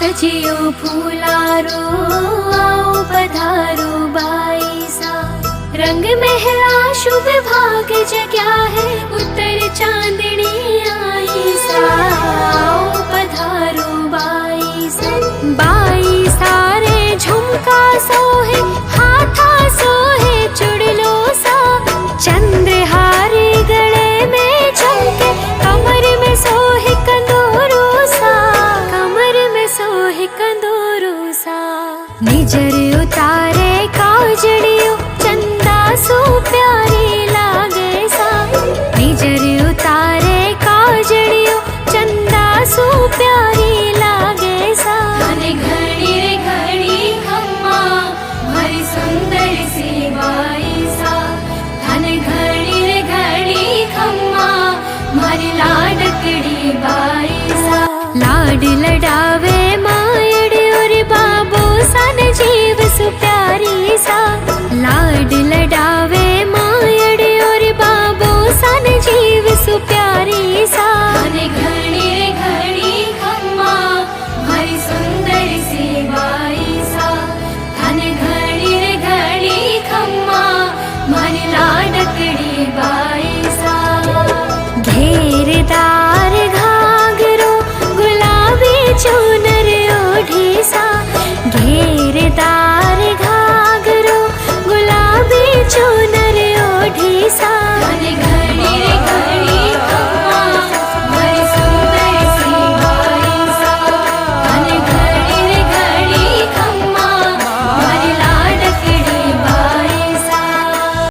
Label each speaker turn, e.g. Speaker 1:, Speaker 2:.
Speaker 1: सजियो फूलारो आओ पधारो बाईसा। रंग महला शुभ भाग जग्या है उत्तर चांदनी आई सा। आओ पधारो बाईसा। बाईसा रे झुमका सोहे हाथा सोहे चुड़लो सा। चंद्रहारी गले में चमके कमर में सोहे कंदोरो सा। कमर में सोहे कंदोरो सा। निजर उतारे काजड़ियो चंदा सो प्यारी लागे सा। निजर उतारे काजड़ियो चंदा सो प्यारी लागे सा। घनी घड़ी रे घड़ी खम्मा भरी सुंदर सी बाईसा। घनी घड़ी रे घड़ी खम्मा मारी लाडकड़ी बाईसा। लाड लडा